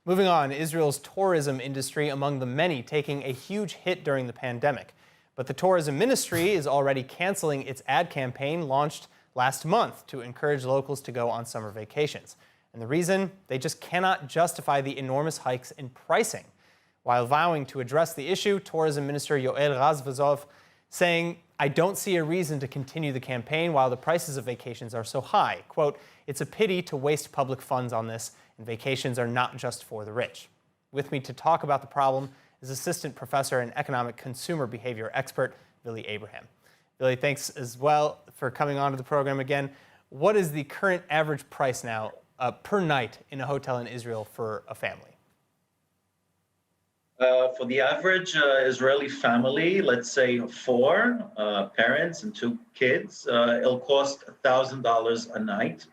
Moving on, Israel's tourism industry among the many taking a huge hit during the pandemic. But the tourism ministry is already canceling its ad campaign launched last month to encourage locals to go on summer vacations. And the reason? They just cannot justify the enormous hikes in pricing. While vowing to address the issue, Tourism Minister Yoel Razvazov saying, "I don't see a reason to continue the campaign while the prices of vacations are so high." Quote, "It's a pity to waste public funds on this, and vacations are not just for the rich." With me to talk about the problem is Assistant Professor and Economic Consumer Behavior Expert, Billy Abraham. Billy, thanks as well for coming on to the program again. What is the current average price now per night in a hotel in Israel for a family? For the average Israeli family, let's say four parents and two kids, it'll cost $1,000 a night,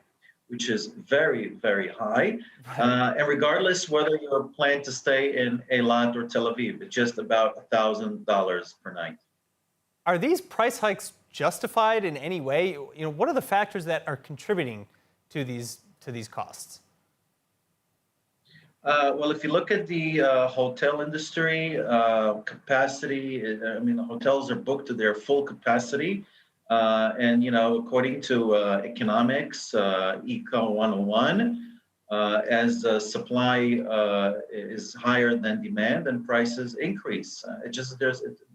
which is very, very high. And regardless whether you're planning to stay in Eilat or Tel Aviv, it's just about $1,000 per night. Are these price hikes justified in any way? What are the factors that are contributing to these costs? Well, if you look at the hotel industry, capacity, the hotels are booked to their full capacity. And, according to economics, Eco 101, as supply is higher than demand and prices increase.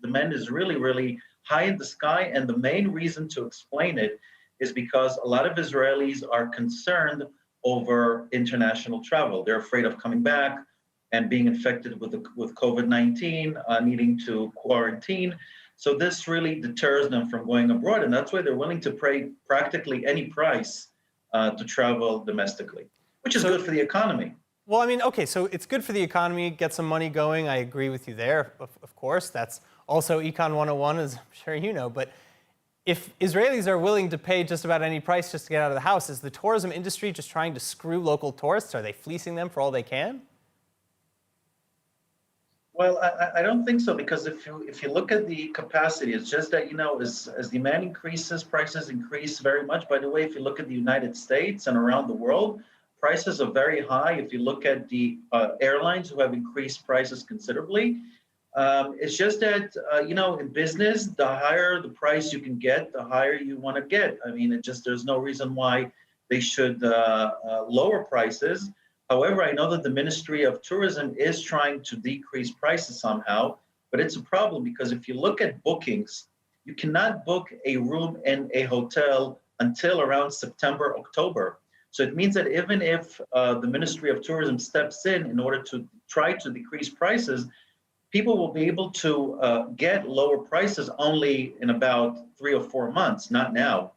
Demand is really, really high in the sky. And the main reason to explain it is because a lot of Israelis are concerned over international travel. They're afraid of coming back and being infected with COVID-19, needing to quarantine. So this really deters them from going abroad, and that's why they're willing to pay practically any price to travel domestically, which is good for the economy. Well, okay, so it's good for the economy, get some money going. I agree with you there, of course. That's also Econ 101, as I'm sure you know. But if Israelis are willing to pay just about any price just to get out of the house, is the tourism industry just trying to screw local tourists? Are they fleecing them for all they can? Well, I don't think so, because if you look at the capacity, it's just that, as demand increases, prices increase very much. By the way, if you look at the United States and around the world, prices are very high. If you look at the airlines who have increased prices considerably, it's just that, in business, the higher the price you can get, the higher you want to get. There's no reason why they should lower prices. However, I know that the Ministry of Tourism is trying to decrease prices somehow, but it's a problem because if you look at bookings, you cannot book a room in a hotel until around September, October. So it means that even if the Ministry of Tourism steps in order to try to decrease prices, people will be able to get lower prices only in about 3 or 4 months, not now.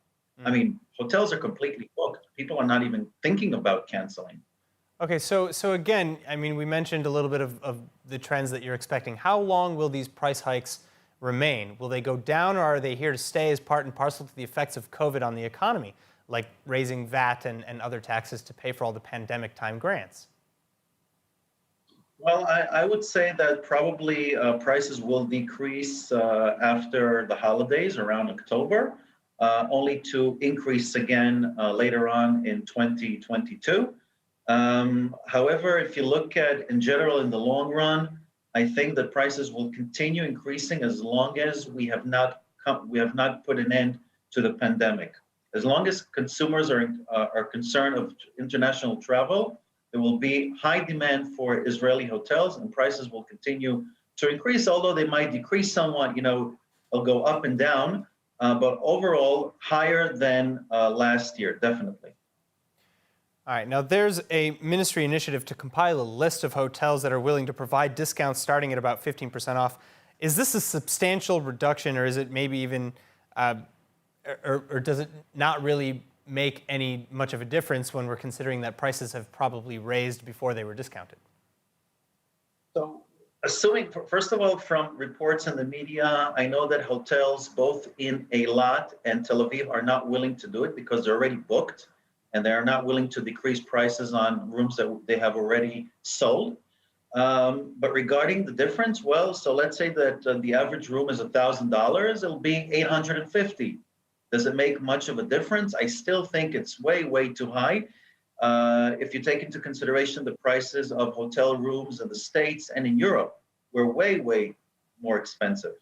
Hotels are completely booked. People are not even thinking about canceling. Okay, so again, we mentioned a little bit of the trends that you're expecting. How long will these price hikes remain? Will they go down, or are they here to stay as part and parcel to the effects of COVID on the economy, like raising VAT and other taxes to pay for all the pandemic time grants? Well, I would say that probably prices will decrease after the holidays around October, only to increase again later on in 2022. However, if you look at in general in the long run, I think that prices will continue increasing as long as we have not put an end to the pandemic. As long as consumers are concerned of international travel, there will be high demand for Israeli hotels, and prices will continue to increase, although they might decrease somewhat. They'll go up and down, but overall higher than last year, definitely. All right, now there's a ministry initiative to compile a list of hotels that are willing to provide discounts starting at about 15% off. Is this a substantial reduction, or is it maybe even, or does it not really make any much of a difference when we're considering that prices have probably raised before they were discounted? So, assuming, first of all, from reports in the media, I know that hotels both in Eilat and Tel Aviv are not willing to do it because they're already booked, and they are not willing to decrease prices on rooms that they have already sold. But regarding the difference, well, so let's say that the average room is $1,000, it'll be $850. Does it make much of a difference? I still think it's way, way too high. If you take into consideration the prices of hotel rooms in the States and in Europe, we're way, way more expensive.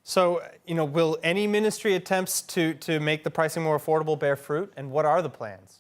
So, will any ministry attempts to make the pricing more affordable bear fruit? And what are the plans?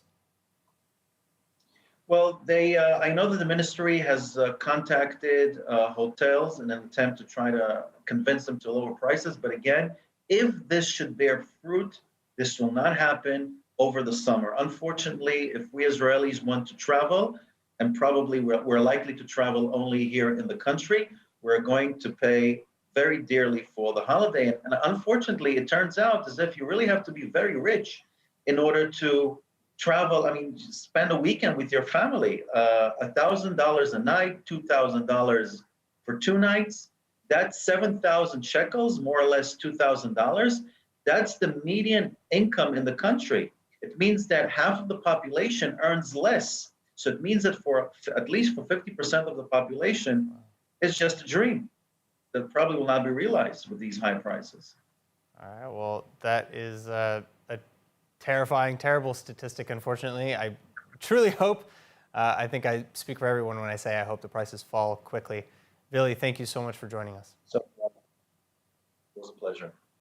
Well, I know that the ministry has contacted hotels in an attempt to try to convince them to lower prices. But again, if this should bear fruit, this will not happen over the summer. Unfortunately, if we Israelis want to travel, and probably we're likely to travel only here in the country, we're going to pay very dearly for the holiday. And unfortunately, it turns out as if you really have to be very rich in order to travel. I mean, spend a weekend with your family, $1,000 a night, $2,000 for 2 nights. That's 7,000 shekels, more or less $2,000. That's the median income in the country. It means that half of the population earns less. So it means that for at least for 50% of the population, it's just a dream that probably will not be realized with these high prices. All right, well, that is a terrifying, terrible statistic, unfortunately. I truly hope, I think I speak for everyone when I say I hope the prices fall quickly. Vili, thank you so much for joining us. So it was a pleasure.